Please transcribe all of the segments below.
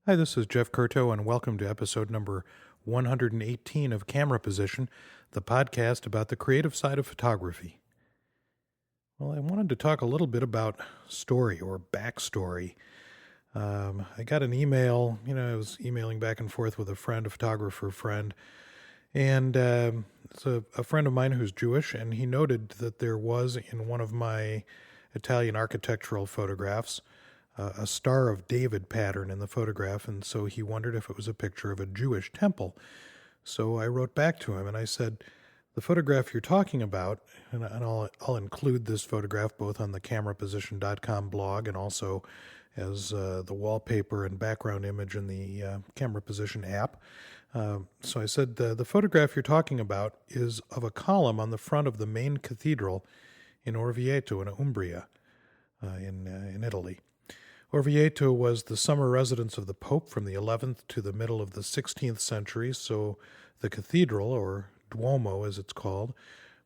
Hi, this is Jeff Curto, and welcome to episode number 118 of Camera Position, the podcast about the creative side of photography. Well, I wanted to talk a little bit about story or backstory. I got an email, I was emailing back and forth with a photographer friend, and it's a friend of mine who's Jewish, and he noted that there was in one of my Italian architectural photographs a Star of David pattern in the photograph, and so he wondered if it was a picture of a Jewish temple. So I wrote back to him and I said, the photograph you're talking about, and I'll include this photograph both on the cameraposition.com blog and also as the wallpaper and background image in the Camera Position app. So I said, the photograph you're talking about is of a column on the front of the main cathedral in Orvieto in Umbria, in Italy. Orvieto was the summer residence of the Pope from the 11th to the middle of the 16th century, so the cathedral, or Duomo as it's called,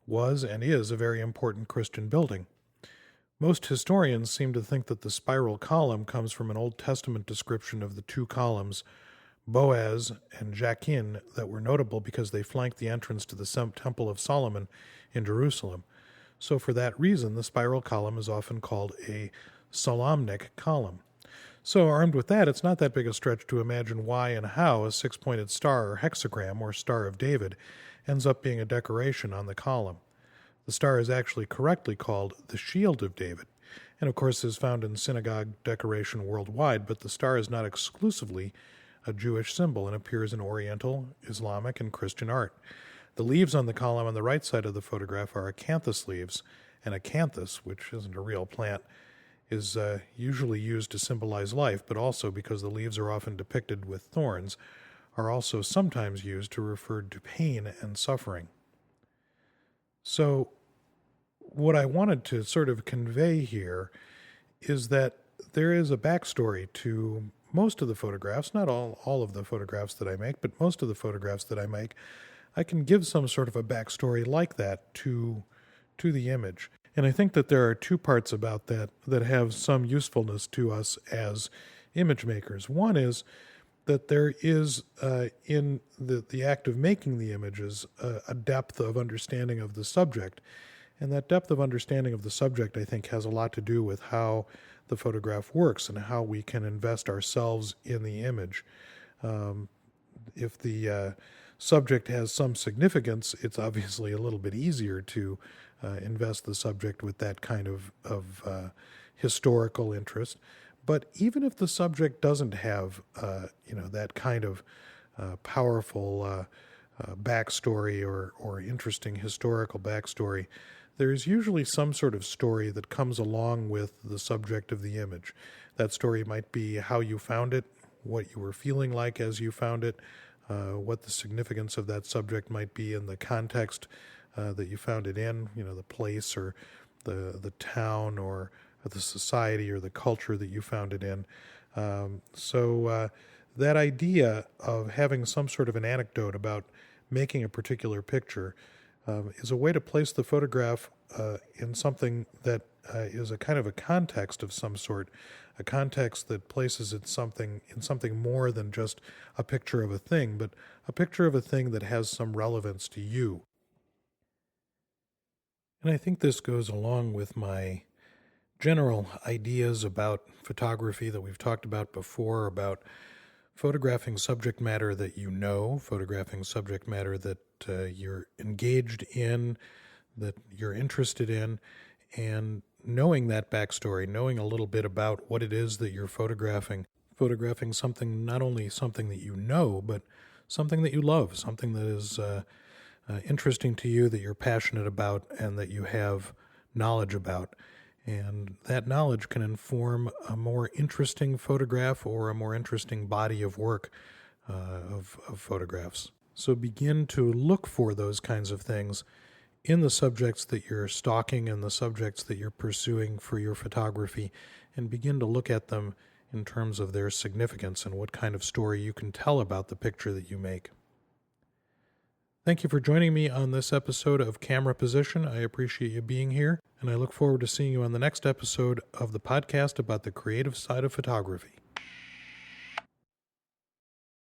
was and is a very important Christian building. Most historians seem to think that the spiral column comes from an Old Testament description of the two columns, Boaz and Jachin, that were notable because they flanked the entrance to the Temple of Solomon in Jerusalem. So for that reason, the spiral column is often called a Solomonic column. So armed with that, it's not that big a stretch to imagine why and how a six-pointed star or hexagram or Star of David ends up being a decoration on the column. The star is actually correctly called the Shield of David, and of course is found in synagogue decoration worldwide, but the star is not exclusively a Jewish symbol and appears in Oriental, Islamic, and Christian art. The leaves on the column on the right side of the photograph are acanthus leaves, and acanthus, which isn't a real plant, is usually used to symbolize life, but also because the leaves are often depicted with thorns, are also sometimes used to refer to pain and suffering. So what I wanted to sort of convey here is that there is a backstory to most of the photographs, not all of the photographs that I make, but most of the photographs that I make. I can give some sort of a backstory like that to the image. And I think that there are two parts about that have some usefulness to us as image makers. One is that there is, in the act of making the images, a depth of understanding of the subject. And that depth of understanding of the subject, I think, has a lot to do with how the photograph works and how we can invest ourselves in the image. If the subject has some significance, it's obviously a little bit easier to invest the subject with that kind of historical interest. But even if the subject doesn't have that kind of powerful backstory or interesting historical backstory, there's usually some sort of story that comes along with the subject of the image. That story might be how you found it, what you were feeling like as you found it, what the significance of that subject might be in the context that you found it in, the place or the town or the society or the culture that you found it in. So that idea of having some sort of an anecdote about making a particular picture is a way to place the photograph in something that is a kind of a context of some sort, a context that places it in something more than just a picture of a thing, but a picture of a thing that has some relevance to you. And I think this goes along with my general ideas about photography that we've talked about before, about photographing subject matter that you know, photographing subject matter that you're engaged in, that you're interested in, and knowing that backstory, knowing a little bit about what it is that you're photographing something, not only something that you know, but something that you love, something that is interesting to you, that you're passionate about, and that you have knowledge about. And that knowledge can inform a more interesting photograph or a more interesting body of work of photographs. So begin to look for those kinds of things in the subjects that you're stalking and the subjects that you're pursuing for your photography, and begin to look at them in terms of their significance and what kind of story you can tell about the picture that you make. Thank you for joining me on this episode of Camera Position. I appreciate you being here, and I look forward to seeing you on the next episode of the podcast about the creative side of photography.